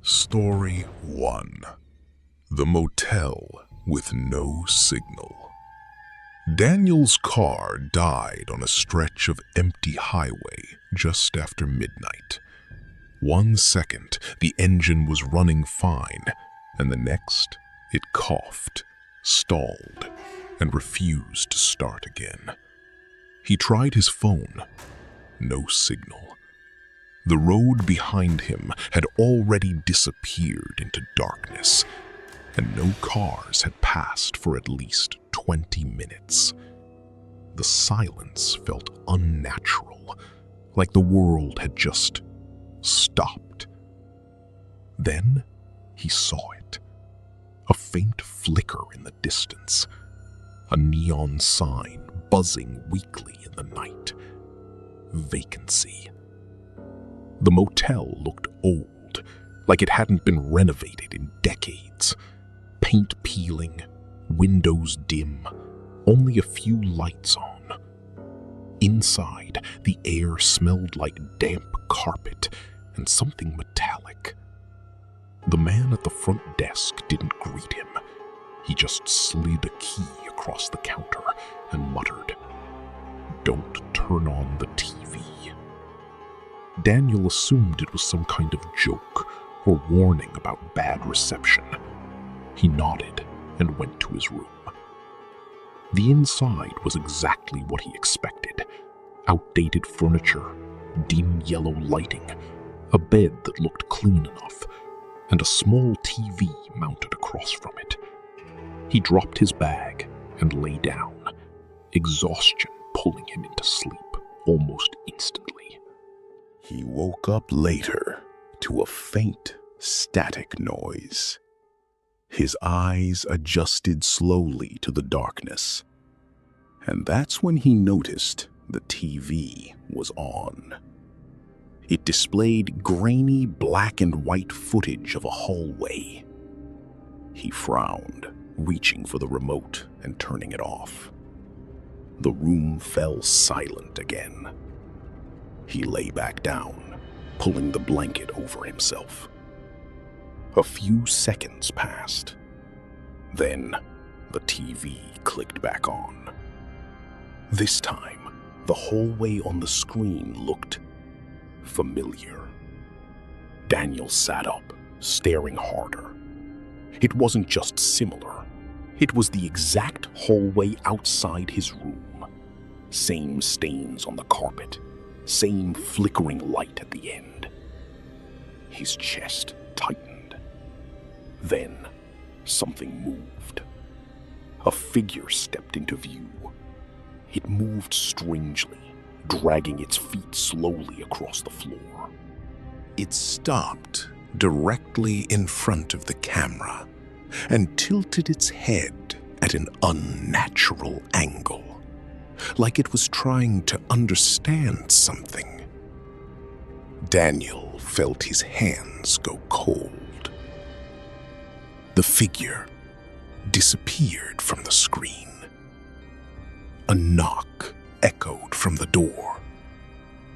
Story 1. The Motel with No Signal. Daniel's car died on a stretch of empty highway just after midnight. 1 second, the engine was running fine, and the next, it coughed, stalled, and refused to start again. He tried his phone. No signal. The road behind him had already disappeared into darkness, and no cars had passed for at least 20 minutes. The silence felt unnatural, like the world had just stopped. Then he saw it. A faint flicker in the distance. A neon sign buzzing weakly in the night. Vacancy. The motel looked old, like it hadn't been renovated in decades. Paint peeling, windows dim, only a few lights on. Inside, the air smelled like damp carpet and something metallic. The man at the front desk didn't greet him. He just slid a key across the counter and muttered, "Don't turn on the TV." Daniel assumed it was some kind of joke or warning about bad reception. He nodded and went to his room. The inside was exactly what he expected. Outdated furniture, dim yellow lighting, a bed that looked clean enough, and a small TV mounted across from it. He dropped his bag and lay down, exhaustion pulling him into sleep almost instantly. He woke up later to a faint, static noise. His eyes adjusted slowly to the darkness, and that's when he noticed the TV was on. It displayed grainy black and white footage of a hallway. He frowned, reaching for the remote and turning it off. The room fell silent again. He lay back down, pulling the blanket over himself. A few seconds passed. Then, the TV clicked back on. This time, the hallway on the screen looked familiar. Daniel sat up, staring harder. It wasn't just similar. It was the exact hallway outside his room. Same stains on the carpet. Same flickering light at the end. His chest tightened. Then, something moved. A figure stepped into view. It moved strangely, dragging its feet slowly across the floor. It stopped directly in front of the camera and tilted its head at an unnatural angle, like it was trying to understand something. Daniel felt his hands go cold. The figure disappeared from the screen. A knock echoed from the door.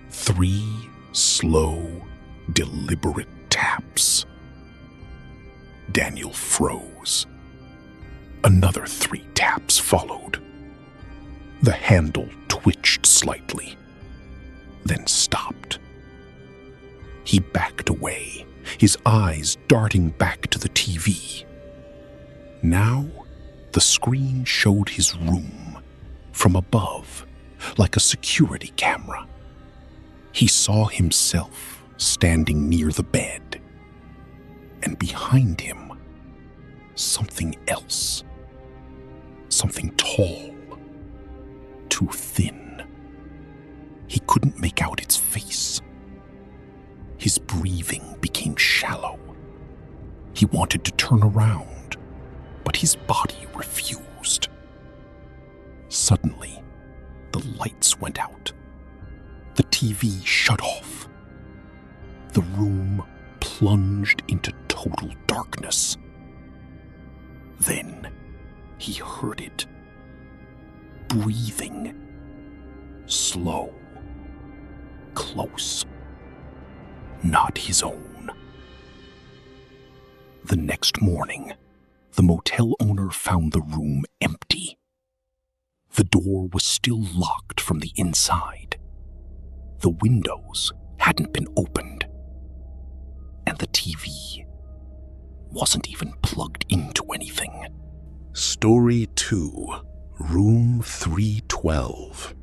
3 slow, deliberate taps. Daniel froze. Another 3 taps followed. The handle twitched slightly, then stopped. He backed away, his eyes darting back to the TV. Now, the screen showed his room from above, like a security camera. He saw himself standing near the bed, and behind him, something else. Something tall. Too thin. He couldn't make out its face. His breathing became shallow. He wanted to turn around, but his body refused. Suddenly, the lights went out. The TV shut off. The room plunged into total darkness. Then, he heard it. Breathing. Slow. Close. Not his own. The next morning, the motel owner found the room empty. The door was still locked from the inside. The windows hadn't been opened. And the TV wasn't even plugged into anything. Story 2, Room 312.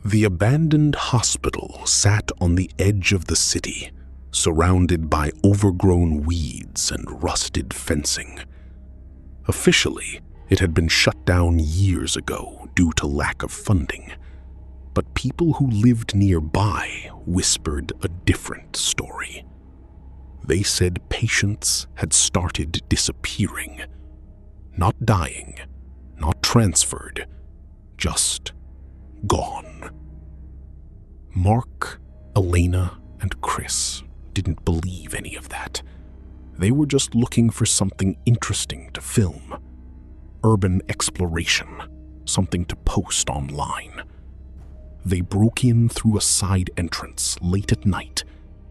The abandoned hospital sat on the edge of the city, surrounded by overgrown weeds and rusted fencing. Officially, it had been shut down years ago due to lack of funding, but people who lived nearby whispered a different story. They said patients had started disappearing. Not dying, not transferred, just gone. Mark, Elena, and Chris didn't believe any of that. They were just looking for something interesting to film. Urban exploration, something to post online. They broke in through a side entrance late at night,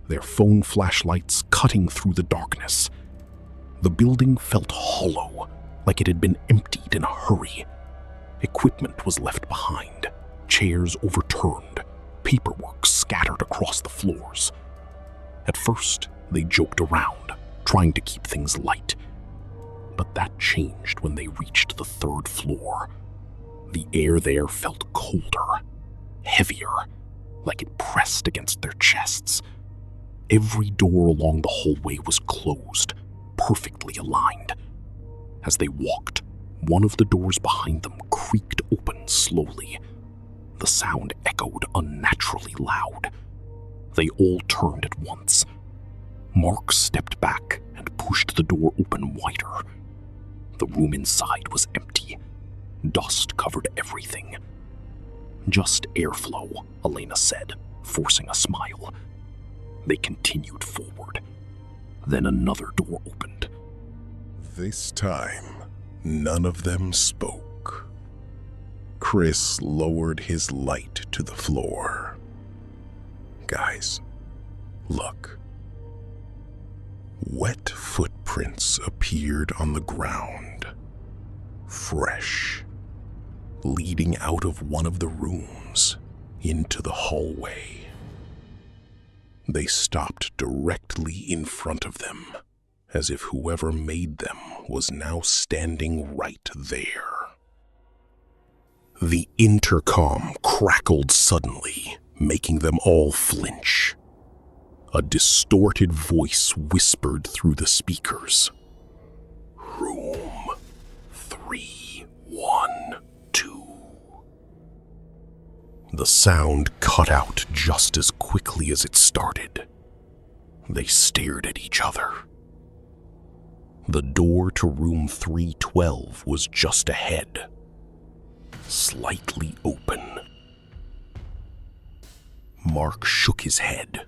their phone flashlights cutting through the darkness. The building felt hollow, like it had been emptied in a hurry. Equipment was left behind, chairs overturned, paperwork scattered across the floors. At first, they joked around, trying to keep things light. But that changed when they reached the 3rd floor. The air there felt colder, heavier, like it pressed against their chests. Every door along the hallway was closed, perfectly aligned. As they walked, one of the doors behind them creaked open slowly. The sound echoed unnaturally loud. They all turned at once. Mark stepped back and pushed the door open wider. The room inside was empty. Dust covered everything. Just airflow, Elena said, forcing a smile. They continued forward. Then another door opened. This time, none of them spoke. Chris lowered his light to the floor. Guys, look. Wet footprints appeared on the ground, fresh, leading out of one of the rooms into the hallway. They stopped directly in front of them, as if whoever made them was now standing right there. The intercom crackled suddenly, making them all flinch. A distorted voice whispered through the speakers. Room 312. The sound cut out just as quickly as it started. They stared at each other. The door to room 312 was just ahead, slightly open. Mark shook his head.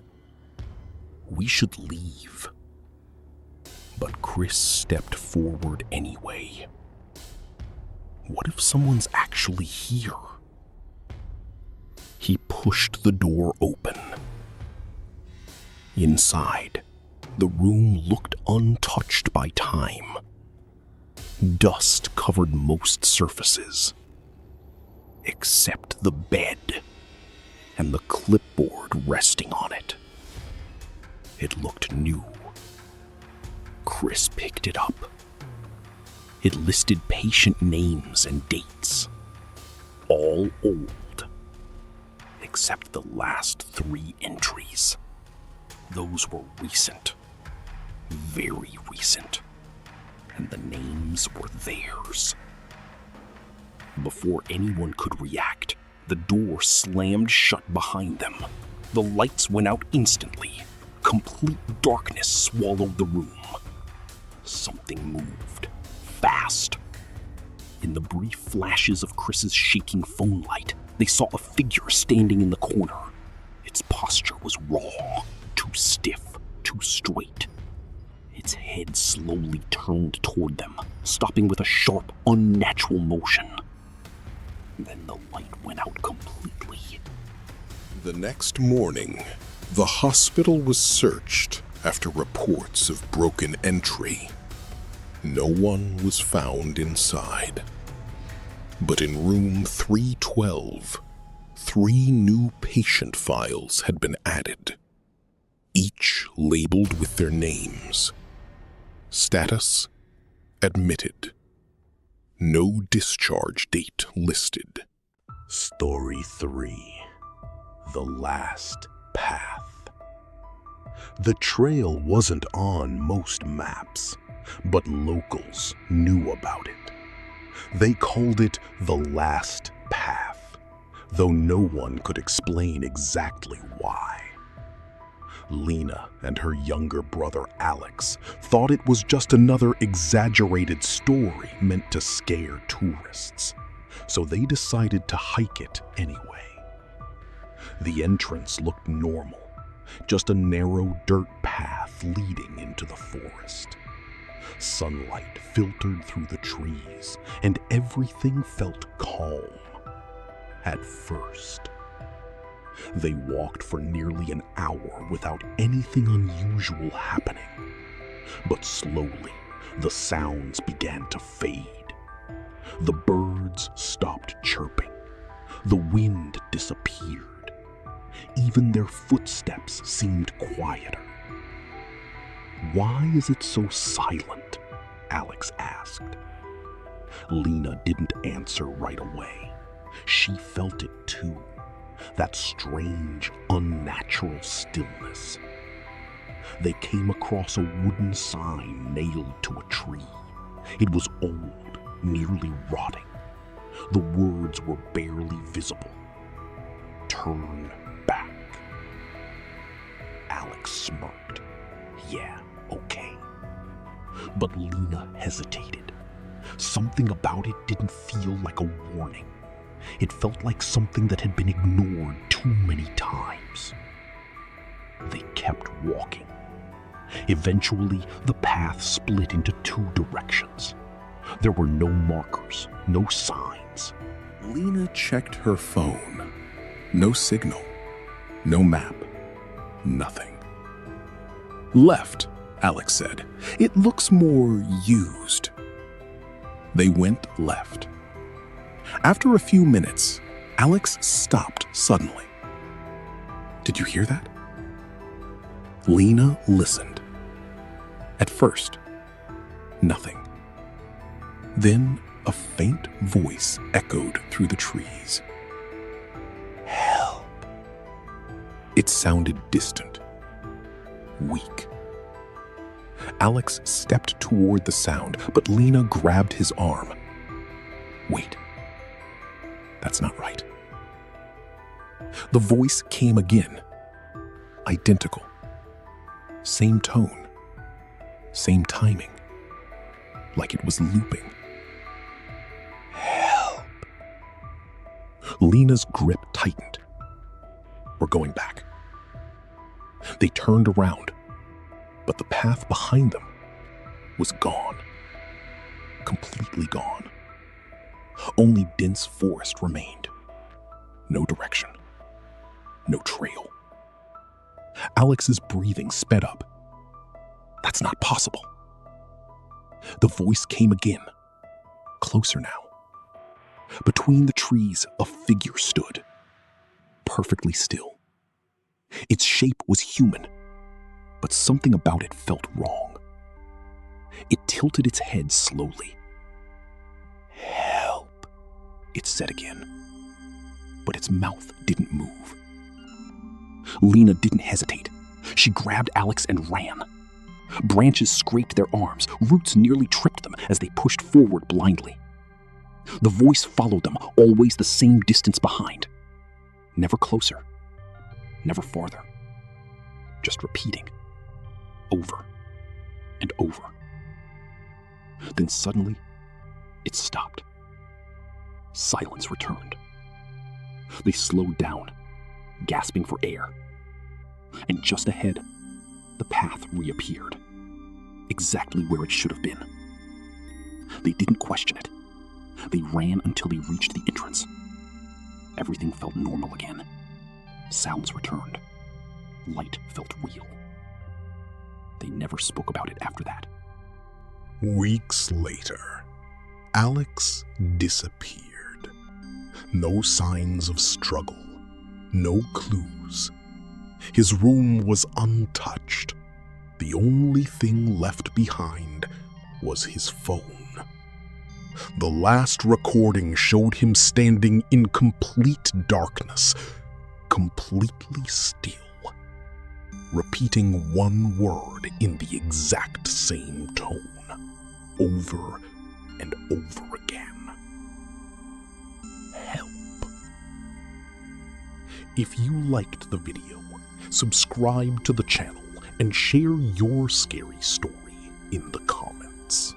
We should leave. But Chris stepped forward anyway. What if someone's actually here? He pushed the door open. Inside, the room looked untouched by time. Dust covered most surfaces, except the bed and the clipboard resting on it. It looked new. Chris picked it up. It listed patient names and dates, all old, except the last 3 entries. Those were recent, very recent, and the names were theirs. Before anyone could react, the door slammed shut behind them. The lights went out instantly. Complete darkness swallowed the room. Something moved, fast. In the brief flashes of Chris's shaking phone light, they saw a figure standing in the corner. Its posture was wrong, too stiff, too straight. Its head slowly turned toward them, stopping with a sharp, unnatural motion. Then the light went out completely. The next morning, the hospital was searched After reports of broken entry, no one was found inside. But in room 312, 3 new patient files had been added, each labeled with their names. Status: admitted. No discharge date listed. Story 3. The Last Path. The trail wasn't on most maps, but locals knew about it. They called it the Last Path, though no one could explain exactly why. Lena and her younger brother Alex thought it was just another exaggerated story meant to scare tourists, so they decided to hike it anyway. The entrance looked normal, just a narrow dirt path leading into the forest. Sunlight filtered through the trees, and everything felt calm. At first. They walked for nearly an hour without anything unusual happening. But slowly, the sounds began to fade. The birds stopped chirping. The wind disappeared. Even their footsteps seemed quieter. "Why is it so silent?" Alex asked. Lena didn't answer right away. She felt it too. That strange, unnatural stillness. They came across a wooden sign nailed to a tree. It was old, nearly rotting. The words were barely visible. "Turn back." Alex smirked. Yeah, okay. But Lena hesitated. Something about it didn't feel like a warning. It felt like something that had been ignored too many times. They kept walking. Eventually, the path split into 2 directions. There were no markers, no signs. Lena checked her phone. No signal. No map. Nothing. "Left," Alex said. "It looks more used." They went left. After a few minutes, Alex stopped suddenly. "Did you hear that?" Lena listened. At first, nothing. Then a faint voice echoed through the trees. "Help." It sounded distant, weak. Alex stepped toward the sound, but Lena grabbed his arm. "Wait. That's not right." The voice came again. Identical. Same tone. Same timing. Like it was looping. "Help." Lena's grip tightened. "We're going back." They turned around, but the path behind them was gone. Completely gone. Only dense forest remained. No direction. No trail. Alex's breathing sped up. That's not possible. The voice came again. Closer now. Between the trees, a figure stood. Perfectly still. Its shape was human, but something about it felt wrong. It tilted its head slowly. "Help," it said again, but its mouth didn't move. Lena didn't hesitate. She grabbed Alex and ran. Branches scraped their arms. Roots nearly tripped them as they pushed forward blindly. The voice followed them, always the same distance behind. Never closer. Never farther. Just repeating. Over and over. Then suddenly, it stopped. Silence returned. They slowed down, gasping for air. And just ahead, the path reappeared. Exactly where it should have been. They didn't question it. They ran until they reached the entrance. Everything felt normal again. Sounds returned. Light felt real. They never spoke about it after that. Weeks later, Alex disappeared. No signs of struggle, no clues. His room was untouched. The only thing left behind was his phone. The last recording showed him standing in complete darkness, completely still, repeating one word in the exact same tone, over and over again. Help. If you liked the video, subscribe to the channel and share your scary story in the comments.